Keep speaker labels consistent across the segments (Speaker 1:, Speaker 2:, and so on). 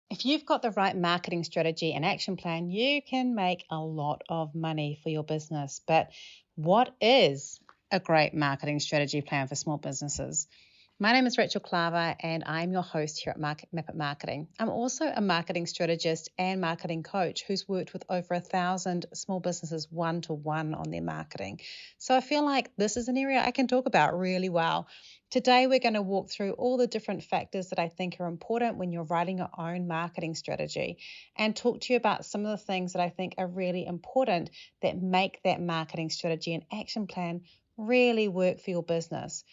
Speaker 1: If you've got the right marketing strategy and action plan, you can make a lot of money for your business. But what is a great marketing strategy plan for small businesses? My name is Rachel Klaver, and I'm your host here at Map Marketing. I'm also a marketing strategist and marketing coach who's worked with over 1,000 small businesses one-to-one on their marketing. So I feel like this is an area I can talk about really well. Today, we're going to walk through all the different factors that I think are important when you're writing your own marketing strategy and talk to you about some of the things that I think are really important that make that marketing strategy and action plan really work for your business.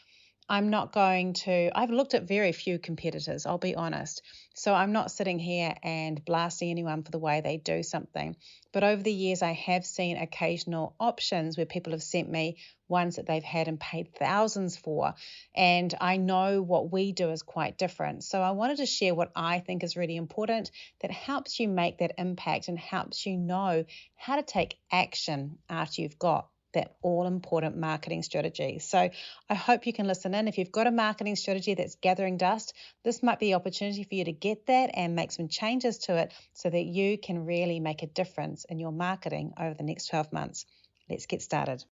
Speaker 1: I've looked at very few competitors, I'll be honest. So I'm not sitting here and blasting anyone for the way they do something. But over the years, I have seen occasional options where people have sent me ones that they've had and paid thousands for. And I know what we do is quite different. So I wanted to share what I think is really important that helps you make that impact and helps you know how to take action after you've got that all-important marketing strategy. So I hope you can listen in. If you've got a marketing strategy that's gathering dust, this might be the opportunity for you to get that and make some changes to it so that you can really make a difference in your marketing over the next 12 months. Let's get started.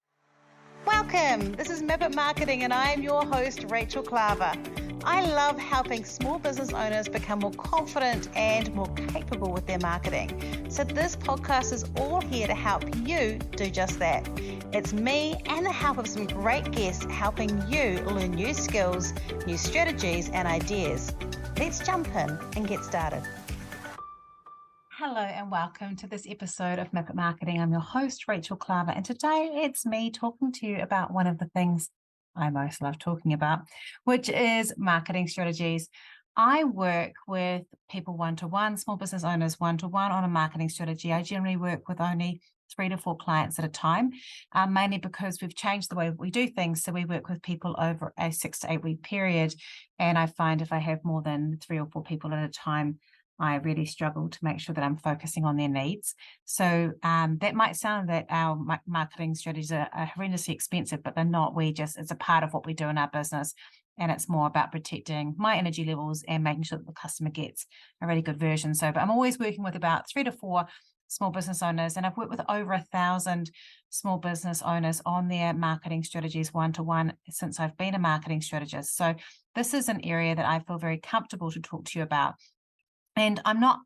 Speaker 1: Welcome. This is Map Marketing, and I am your host, Rachel Klaver. I love helping small business owners become more confident and more capable with their marketing. So this podcast is all here to help you do just that. It's me and the help of some great guests helping you learn new skills, new strategies and ideas. Let's jump in and get started. Hello and welcome to this episode of Map Marketing. I'm your host, Rachel Klaver, and today it's me talking to you about one of the things I most love talking about, which is marketing strategies. I work with people one-to-one, small business owners one-to-one on a marketing strategy. I generally work with only 3 to 4 clients at a time, mainly because we've changed the way we do things. So we work with people over a 6 to 8 week period. And I find if I have more than 3 or 4 people at a time, I really struggle to make sure that I'm focusing on their needs. So that might sound that our marketing strategies are horrendously expensive, but they're not. It's a part of what we do in our business. And it's more about protecting my energy levels and making sure that the customer gets a really good version. But I'm always working with about 3 to 4 small business owners, and I've worked with over 1,000 small business owners on their marketing strategies one-to-one since I've been a marketing strategist. So this is an area that I feel very comfortable to talk to you about. And I'm not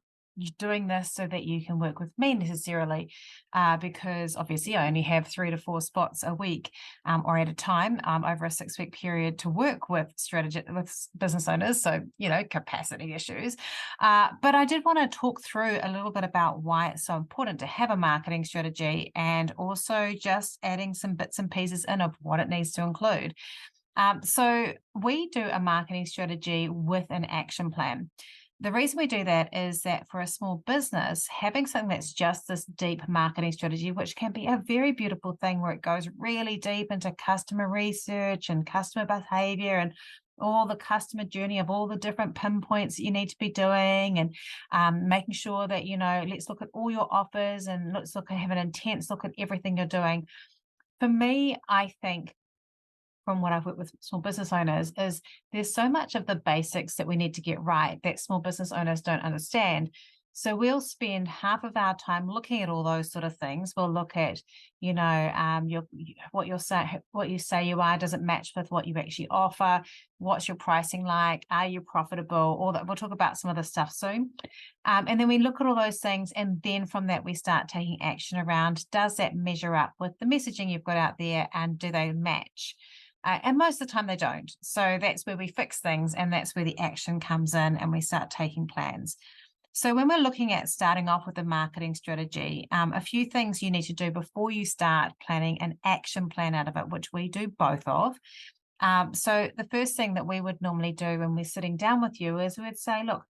Speaker 1: doing this so that you can work with me necessarily, because obviously I only have 3 to 4 spots a week or at a time over a 6-week period to work with business owners. So, capacity issues. But I did want to talk through a little bit about why it's so important to have a marketing strategy and also just adding some bits and pieces in of what it needs to include. So we do a marketing strategy with an action plan. The reason we do that is that for a small business, having something that's just this deep marketing strategy, which can be a very beautiful thing where it goes really deep into customer research and customer behavior and all the customer journey of all the different pinpoints that you need to be doing and making sure that, let's look at all your offers and have an intense look at everything you're doing. For me, I think from what I've worked with small business owners is there's so much of the basics that we need to get right that small business owners don't understand. So we'll spend half of our time looking at all those sort of things. We'll look at, what you say you are, does it match with what you actually offer? What's your pricing like? Are you profitable? All that. We'll talk about some of the stuff soon. And then we look at all those things. And then from that, we start taking action around, does that measure up with the messaging you've got out there and do they match? And most of the time they don't. So that's where we fix things and that's where the action comes in and we start taking plans. So when we're looking at starting off with a marketing strategy, a few things you need to do before you start planning an action plan out of it, which we do both of. So the first thing that we would normally do when we're sitting down with you is we'd say, look,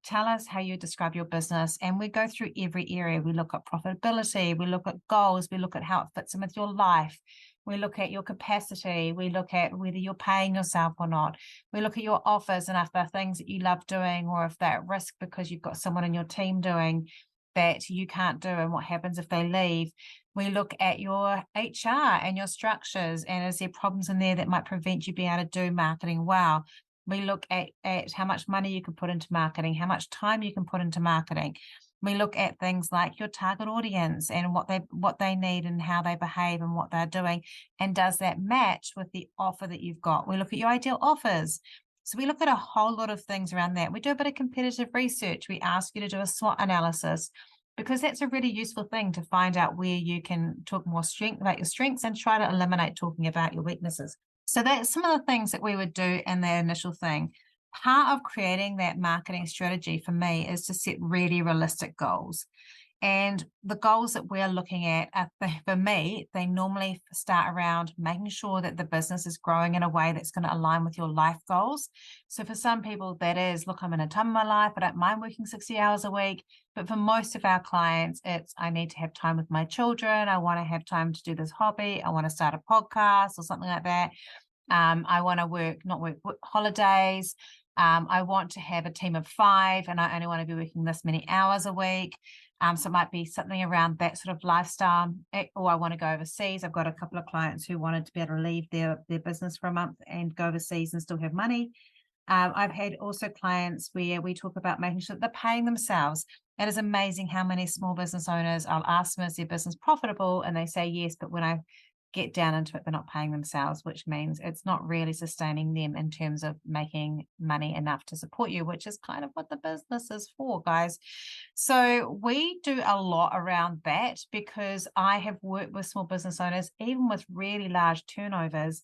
Speaker 1: tell us how you describe your business. And we go through every area. We look at profitability, we look at goals, we look at how it fits in with your life. We look at your capacity. We look at whether you're paying yourself or not. We look at your offers and if they're things that you love doing or if they're at risk because you've got someone in your team doing that you can't do and what happens if they leave. We look at your HR and your structures and is there problems in there that might prevent you being able to do marketing well.
Speaker 2: We look at how much money you can put into marketing, how much time you can put into marketing. We look at things like your target audience and what they need and how they behave and what they're doing. And does that match with the offer that you've got? We look at your ideal offers. So we look at a whole lot of things around that. We do a bit of competitive research. We ask you to do a SWOT analysis because that's a really useful thing to find out where you can talk more about your strengths and try to eliminate talking about your weaknesses. So that's some of the things that we would do in that initial thing. Part of creating that marketing strategy for me is to set really realistic goals. And the goals that we're looking at, for me, they normally start around making sure that the business is growing in a way that's going to align with your life goals. So for some people, that is, look, I'm in a time of my life, I don't mind working 60 hours a week. But for most of our clients, it's, I need to have time with my children. I want to have time to do this hobby. I want to start a podcast or something like that. I want to not work holidays. I want to have a team of 5 and I only want to be working this many hours a week. So it might be something around that sort of lifestyle, or I want to go overseas. I've got a couple of clients who wanted to be able to leave their business for a month and go overseas and still have money. I've had also clients where we talk about making sure that they're paying themselves. It is amazing how many small business owners, I'll ask them, is their business profitable? And they say yes, but when I get down into it, they're not paying themselves, which means it's not really sustaining them in terms of making money enough to support you, which is kind of what the business is for, guys. So we do a lot around that because I have worked with small business owners, even with really large turnovers,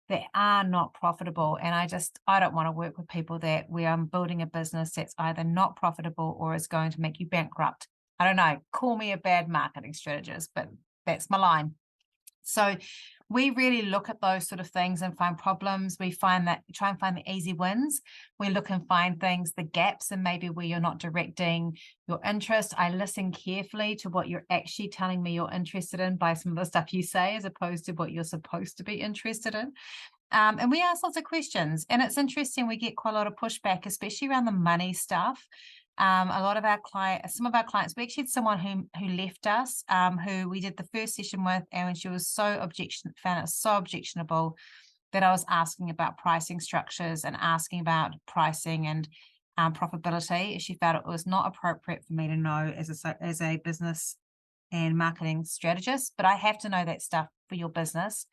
Speaker 2: that are not profitable. And I don't want to work with people that where I'm building a business that's either not profitable or is going to make you bankrupt. I don't know, call me a bad marketing strategist, but that's my line. So we really look at those sort of things and find problems. We try and find the easy wins. We look and find things, the gaps, and maybe where you're not directing your interest. I listen carefully to what you're actually telling me you're interested in by some of the stuff you say, as opposed to what you're supposed to be interested in. And we ask lots of questions. And it's interesting, we get quite a lot of pushback, especially around the money stuff. A lot of some of our clients, we actually had someone who left us, who we did the first session with, and she was found it so objectionable that I was asking about pricing structures and asking about pricing and profitability. She felt it was not appropriate for me to know as a business and marketing strategist, but I have to know that stuff for your business.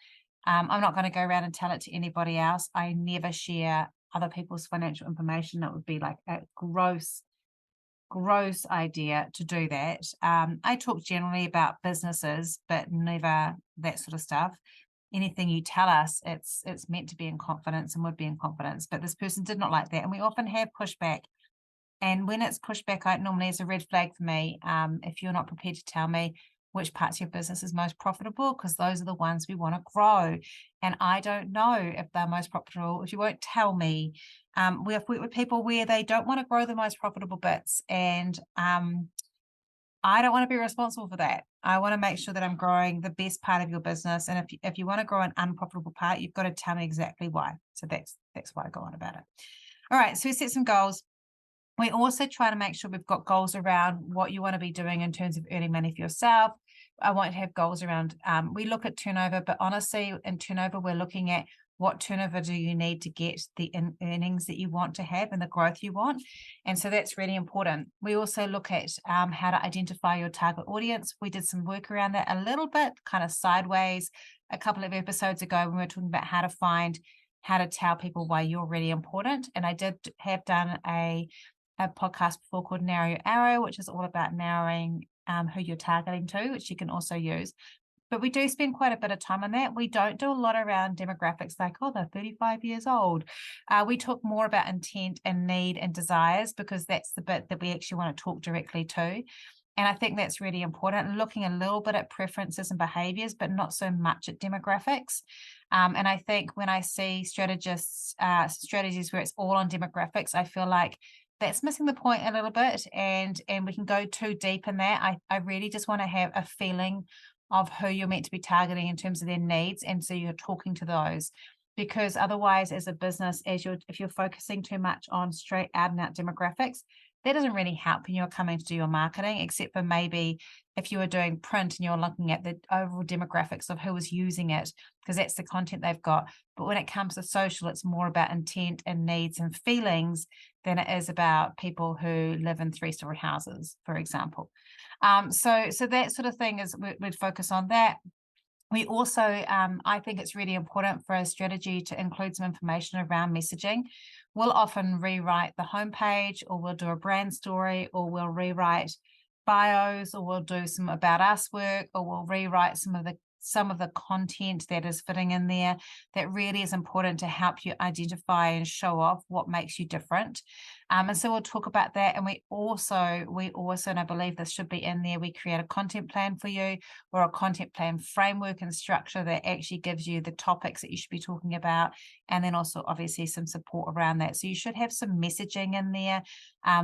Speaker 2: I'm not going to go around and tell it to anybody else. I never share other people's financial information. That would be like a gross idea to do that. I talk generally about businesses, but never that sort of stuff. Anything you tell us, it's meant to be in confidence and would be in confidence. But this person did not like that, and we often have pushback. And when it's pushback, normally is a red flag for me. If you're not prepared to tell me which parts of your business is most profitable, because those are the ones we want to grow. And I don't know if they're most profitable if you won't tell me. We've worked with people where they don't want to grow the most profitable bits, and I don't want to be responsible for that. I want to make sure that I'm growing the best part of your business. And if you want to grow an unprofitable part, you've got to tell me exactly why. So that's why I go on about it. All right, so we set some goals. We also try to make sure we've got goals around what you want to be doing in terms of earning money for yourself. I want to have goals around, we look at turnover, but honestly, in turnover, we're looking at what turnover do you need to get the earnings that you want to have and the growth you want. And so that's really important. We also look at how to identify your target audience. We did some work around that a little bit, kind of sideways, a couple of episodes ago when we were talking about how to tell people why you're really important. And I did have done a podcast before called Narrow Your Arrow, which is all about narrowing who you're targeting to, which you can also use. But we do spend quite a bit of time on that. We don't do a lot around demographics like, oh, they're 35 years old. We talk more about intent and need and desires because that's the bit that we actually want to talk directly to. And I think that's really important, looking a little bit at preferences and behaviors, but not so much at demographics. And I think when I see strategies where it's all on demographics, I feel like that's missing the point a little bit, and we can go too deep in that. I really just want to have a feeling of who you're meant to be targeting in terms of their needs, and so you're talking to those, because otherwise as a business, if you're focusing too much on straight out and out demographics, that doesn't really help when you're coming to do your marketing, except for maybe if you were doing print and you're looking at the overall demographics of who is using it, because that's the content they've got. But when it comes to social, it's more about intent and needs and feelings than it is about people who live in 3-story houses, for example. So that sort of thing is we'd focus on that. We also, I think it's really important for a strategy to include some information around messaging. We'll often rewrite the homepage, or we'll do a brand story, or we'll rewrite bios, or we'll do some about us work, or we'll rewrite some of the content that is fitting in there that really is important to help you identify and show off what makes you different. And so we'll talk about that. And we also, and I believe this should be in there, we create a content plan for you, or a content plan framework and structure that actually gives you the topics that you should be talking about. And then also obviously some support around that. So you should have some messaging in there,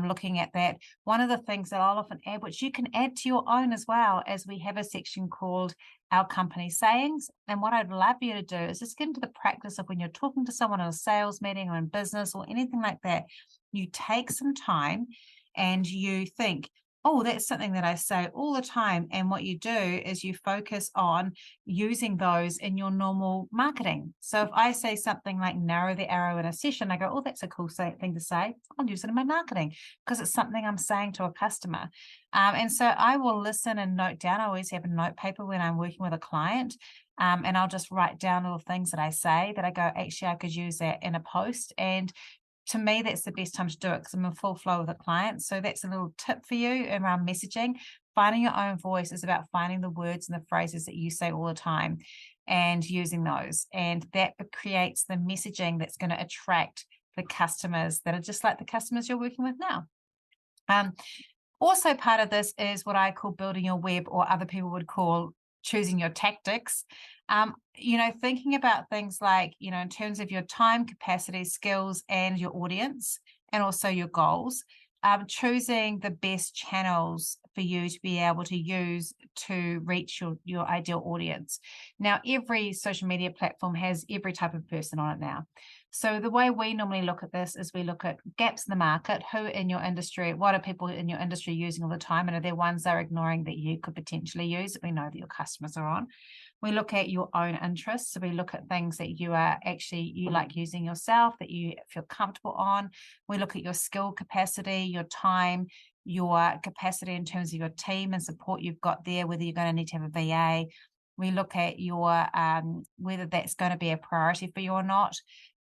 Speaker 2: looking at that. One of the things that I'll often add, which you can add to your own as well, as we have a section called our company sayings. And what I'd love you to do is just get into the practice of when you're talking to someone in a sales meeting or in business or anything like that, you take some time and you think, oh, that's something that I say all the time. And what you do is you focus on using those in your normal marketing. So if I say something like narrow the arrow in a session, I go, oh, that's a cool thing to say. I'll use it in my marketing because it's something I'm saying to a customer. And so I will listen and note down. I always have a note paper when I'm working with a client. And I'll just write down little things that I say that I go, actually, I could use that in a post. And to me, that's the best time to do it because I'm in full flow with a client. So that's a little tip for you around messaging. Finding your own voice is about finding the words and the phrases that you say all the time and using those. And that creates the messaging that's going to attract the customers that are just like the customers you're working with now. Also, part of this is what I call building your web, or other people would call choosing your tactics. Thinking about things like, in terms of your time, capacity, skills, and your audience, and also your goals, choosing the best channels for you to be able to use to reach your ideal audience. Now, every social media platform has every type of person on it now. So the way we normally look at this is we look at gaps in the market, who in your industry, what are people in your industry using all the time, and are there ones they're ignoring that you could potentially use that we know that your customers are on. We look at your own interests. So we look at things that you like using yourself, that you feel comfortable on. We look at your skill capacity, your time, your capacity in terms of your team and support you've got there, whether you're going to need to have a VA. We look at your whether that's going to be a priority for you or not.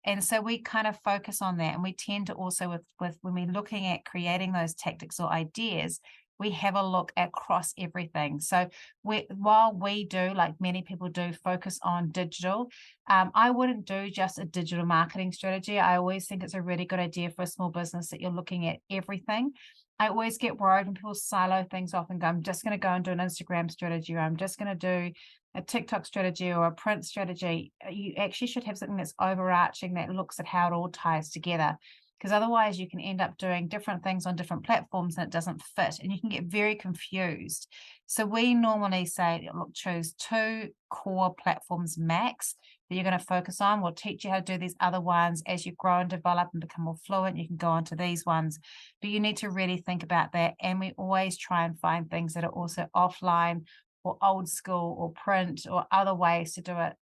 Speaker 2: And so we kind of focus on that. And we tend to also, with when we're looking at creating those tactics or ideas, we have a look across everything. So while we do, like many people do, focus on digital, I wouldn't do just a digital marketing strategy. I always think it's a really good idea for a small business that you're looking at everything. I always get worried when people silo things off and go, I'm just going to go and do an Instagram strategy, or I'm just going to do a TikTok strategy or a print strategy. You actually should have something that's overarching that looks at how it all ties together, because otherwise you can end up doing different things on different platforms and it doesn't fit and you can get very confused. So we normally say, look, choose 2 core platforms max that you're going to focus on. We'll teach you how to do these other ones. As you grow and develop and become more fluent, you can go on to these ones. But you need to really think about that. And we always try and find things that are also offline or old school or print or other ways to do it.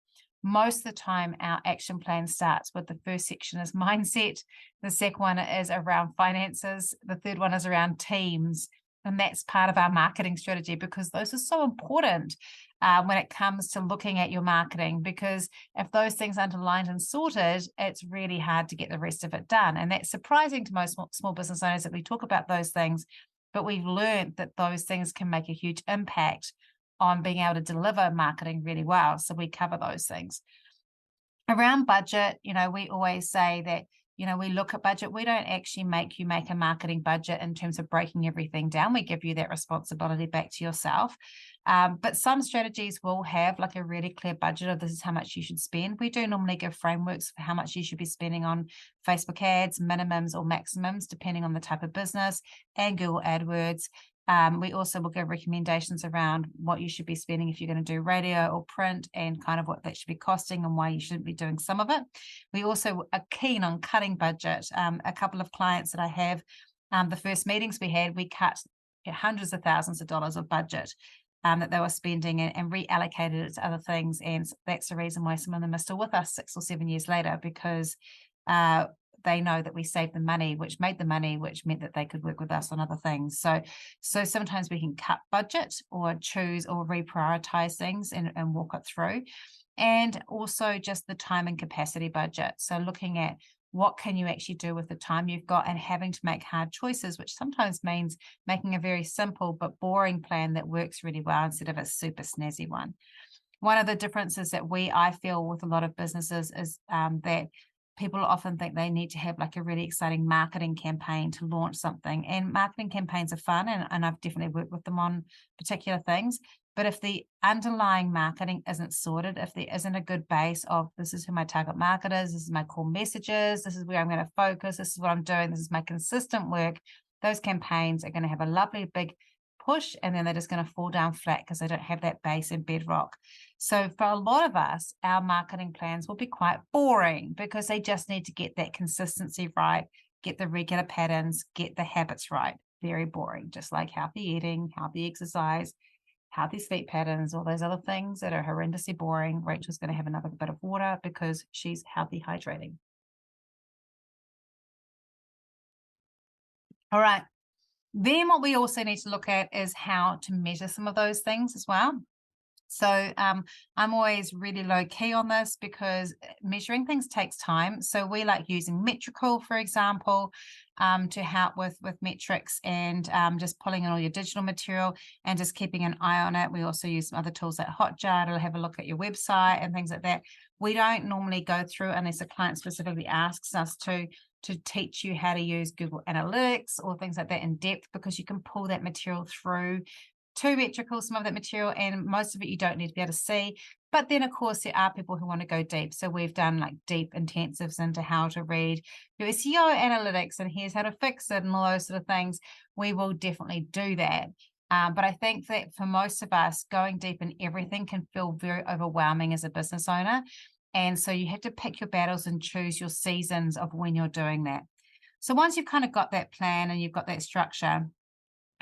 Speaker 2: Most of the time, our action plan starts with the first section is mindset. The second one is around finances. The third one is around teams. And that's part of our marketing strategy, because those are so important when it comes to looking at your marketing, because if those things aren't aligned and sorted, it's really hard to get the rest of it done. And that's surprising to most small business owners that we talk about those things, but we've learned that those things can make a huge impact on being able to deliver marketing really well. So we cover those things. Around budget, we always say that, we look at budget. We don't actually make you make a marketing budget in terms of breaking everything down. We give you that responsibility back to yourself. But some strategies will have like a really clear budget of this is how much you should spend. We do normally give frameworks for how much you should be spending on Facebook ads, minimums or maximums, depending on the type of business, and Google AdWords. We also will give recommendations around what you should be spending if you're going to do radio or print, and kind of what that should be costing and why you shouldn't be doing some of it. We also are keen on cutting budget. A couple of clients that I have The first meetings we had, we cut hundreds of thousands of dollars of budget that they were spending and reallocated it to other things. And that's the reason why some of them are still with us 6 or 7 years later, because they know that we saved them money, which made the money, which meant that they could work with us on other things. So sometimes we can cut budget or choose or reprioritize things and walk it through. And also just the time and capacity budget. So looking at what can you actually do with the time you've got and having to make hard choices, which sometimes means making a very simple but boring plan that works really well instead of a super snazzy one. One of the differences that I feel with a lot of businesses is that people often think they need to have like a really exciting marketing campaign to launch something. And marketing campaigns are fun, and I've definitely worked with them on particular things. But if the underlying marketing isn't sorted, if there isn't a good base of this is who my target market is, this is my core messages, this is where I'm going to focus, this is what I'm doing, this is my consistent work, those campaigns are going to have a lovely big push, and then they're just going to fall down flat because they don't have that base and bedrock. So for a lot of us, our marketing plans will be quite boring because they just need to get that consistency right, get the regular patterns, get the habits right. Very boring, just like healthy eating, healthy exercise, healthy sleep patterns, all those other things that are horrendously boring. Rachel's going to have another bit of water because she's healthy hydrating. All right. Then what we also need to look at is how to measure some of those things as well. So I'm always really low key on this because measuring things takes time. So we like using Metrical, for example, to help with metrics and just pulling in all your digital material and just keeping an eye on it. We also use some other tools like Hotjar to have a look at your website and things like that. We don't normally go through unless a client specifically asks us to teach you how to use Google Analytics or things like that in depth, because you can pull that material through to Metrical, some of that material, and most of it you don't need to be able to see. But then, of course, there are people who want to go deep. So we've done like deep intensives into how to read your SEO analytics and here's how to fix it and all those sort of things. We will definitely do that. But I think that for most of us, going deep in everything can feel very overwhelming as a business owner. And so you have to pick your battles and choose your seasons of when you're doing that. So once you've kind of got that plan and you've got that structure,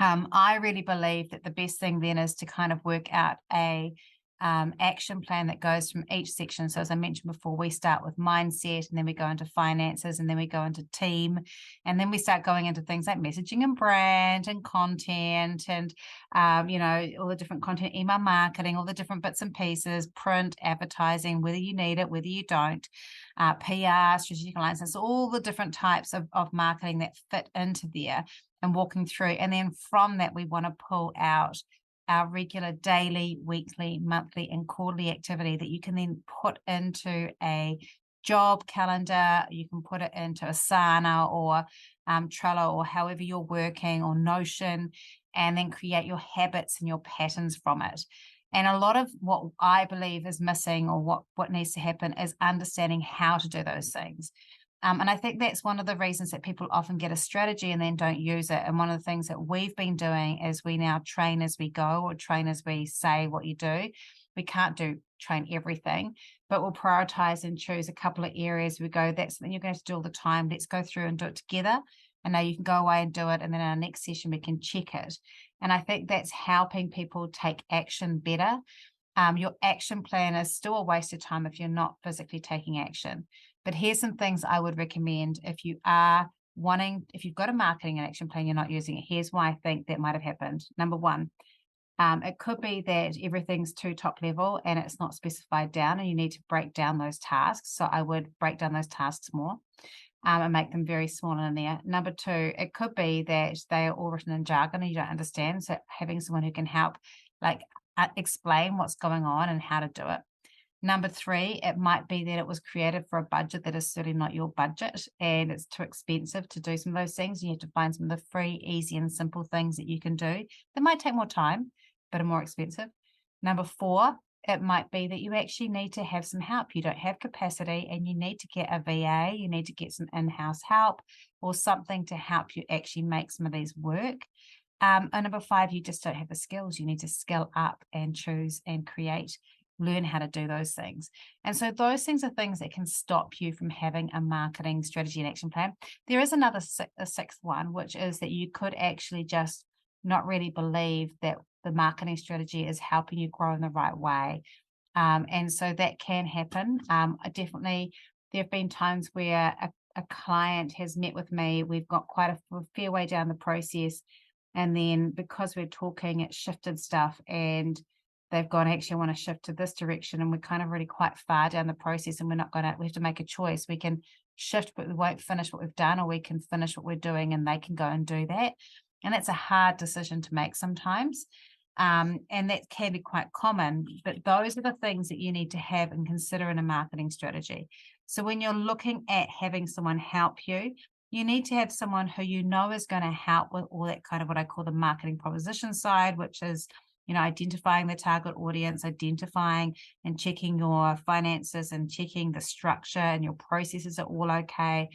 Speaker 2: I really believe that the best thing then is to kind of work out a action plan that goes from each section. So as I mentioned before, we start with mindset, and then we go into finances, and then we go into team, and then we start going into things like messaging and brand and content and, all the different content, email marketing, all the different bits and pieces, print, advertising, whether you need it, whether you don't, PR, strategic alliances, all the different types of marketing that fit into there and walking through. And then from that, we want to pull out our regular daily, weekly, monthly, and quarterly activity that you can then put into a job calendar. You can put it into Asana or Trello or however you're working, or Notion, and then create your habits and your patterns from it. And a lot of what I believe is missing, or what needs to happen, is understanding how to do those things. And I think that's one of the reasons that people often get a strategy and then don't use it. And one of the things that we've been doing is we now train as we go, or train as we say what you do. We can't train everything, but we'll prioritize and choose a couple of areas. We go, that's something you're going to do all the time. Let's go through and do it together. And now you can go away and do it. And then in our next session, we can check it. And I think that's helping people take action better. Your action plan is still a waste of time if you're not physically taking action. But here's some things I would recommend if you've got a marketing and action plan, you're not using it. Here's why I think that might have happened. Number one, it could be that everything's too top level and it's not specified down, and you need to break down those tasks. So I would break down those tasks more and make them very small in there. Number two, it could be that they are all written in jargon and you don't understand. So having someone who can help explain what's going on and how to do it. Number three, it might be that it was created for a budget that is certainly not your budget, and it's too expensive to do some of those things. You have to find some of the free, easy, and simple things that you can do that might take more time, but are more expensive. Number four, it might be that you actually need to have some help. You don't have capacity and you need to get a VA, you need to get some in-house help or something to help you actually make some of these work. And number five, you just don't have the skills. You need to skill up and choose and create learn how to do those things. And so those things are things that can stop you from having a marketing strategy and action plan. There is a sixth one, which is that you could actually just not really believe that the marketing strategy is helping you grow in the right way. And so that can happen. Definitely, there have been times where a client has met with me. We've got quite a fair way down the process. And then because we're talking, it shifted stuff and they've gone, actually, I want to shift to this direction. And we're kind of really quite far down the process and we have to make a choice. We can shift, but we won't finish what we've done, or we can finish what we're doing and they can go and do that. And that's a hard decision to make sometimes. And that can be quite common, but those are the things that you need to have and consider in a marketing strategy. So when you're looking at having someone help you, you need to have someone who you know is going to help with all that kind of what I call the marketing proposition side, which is, identifying the target audience, identifying and checking your finances and checking the structure and your processes are all okay,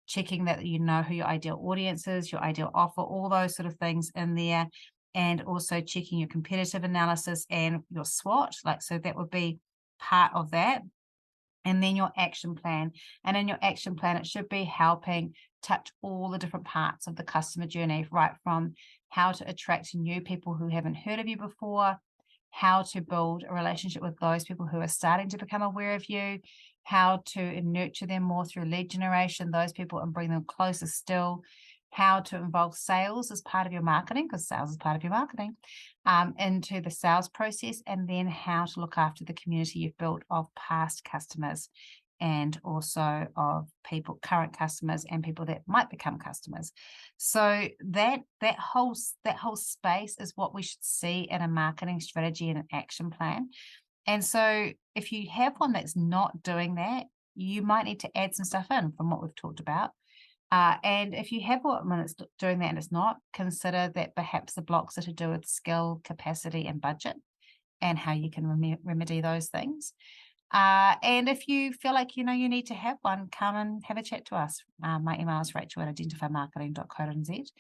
Speaker 2: checking that you know who your ideal audience is, your ideal offer, all those sort of things in there. And also checking your competitive analysis and your SWOT. So that would be part of that. And then your action plan. And in your action plan, it should be helping touch all the different parts of the customer journey, right from how to attract new people who haven't heard of you before, how to build a relationship with those people who are starting to become aware of you, how to nurture them more through lead generation, those people, and bring them closer still, how to involve sales as part of your marketing, because sales is part of your marketing, into the sales process, and then how to look after the community you've built of past customers and also of people, current customers and people that might become customers. So that whole space is what we should see in a marketing strategy and an action plan. And so if you have one that's not doing that, you might need to add some stuff in from what we've talked about. And if you have one that's doing that and it's not, consider that perhaps the blocks are to do with skill, capacity, and budget, and how you can remedy those things. And if you feel like you need to have one, come and have a chat to us. My email is rachel@identifymarketing.co.nz.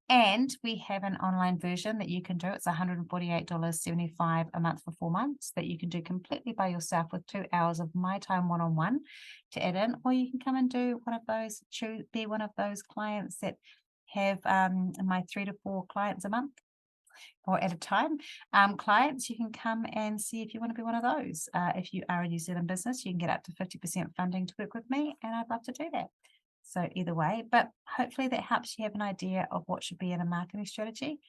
Speaker 2: And we have an online version that you can do. It's $148.75 a month for 4 months that you can do completely by yourself with 2 hours of my time one-on-one to add in, or you can come and do be one of those clients that have my 3 to 4 clients a month or at a time. Clients, you can come and see if you want to be one of those. If you are a New Zealand business, you can get up to 50% funding to work with me, and I'd love to do that. So either way, but hopefully that helps you have an idea of what should be in a marketing strategy.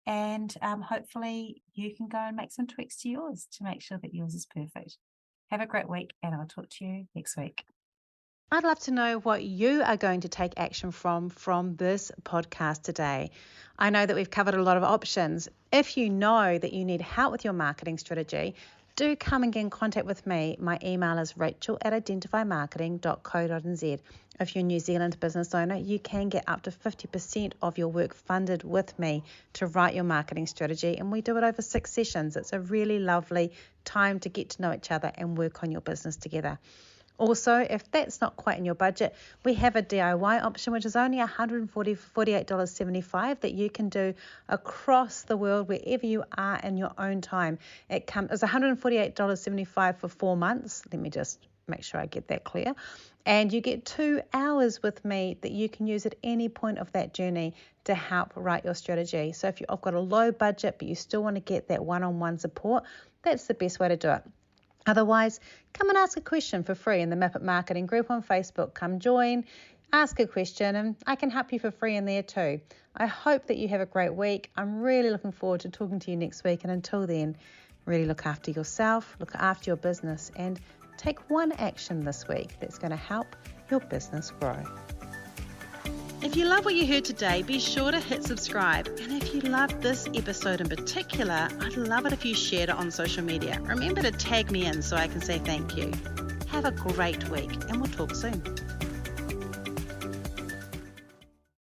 Speaker 2: And hopefully you can go and make some tweaks to yours to make sure that yours is perfect. Have a great week, and I'll talk to you next week.
Speaker 1: I'd love to know what you are going to take action from this podcast today. I know that we've covered a lot of options. If you know that you need help with your marketing strategy, do come and get in contact with me. My email is rachel@identifymarketing.co.nz. If you're a New Zealand business owner, you can get up to 50% of your work funded with me to write your marketing strategy, and we do it over 6 sessions. It's a really lovely time to get to know each other and work on your business together. Also, if that's not quite in your budget, we have a DIY option, which is only $148.75 that you can do across the world, wherever you are in your own time. It's $148.75 for 4 months. Let me just make sure I get that clear. And you get 2 hours with me that you can use at any point of that journey to help write your strategy. So if you've got a low budget, but you still want to get that one-on-one support, that's the best way to do it. Otherwise, come and ask a question for free in the Map It Marketing group on Facebook. Come join, ask a question, and I can help you for free in there too. I hope that you have a great week. I'm really looking forward to talking to you next week. And until then, really look after yourself, look after your business, and take one action this week that's going to help your business grow. If you love what you heard today, be sure to hit subscribe. And if you loved this episode in particular, I'd love it if you shared it on social media. Remember to tag me in so I can say thank you. Have a great week, and we'll talk soon.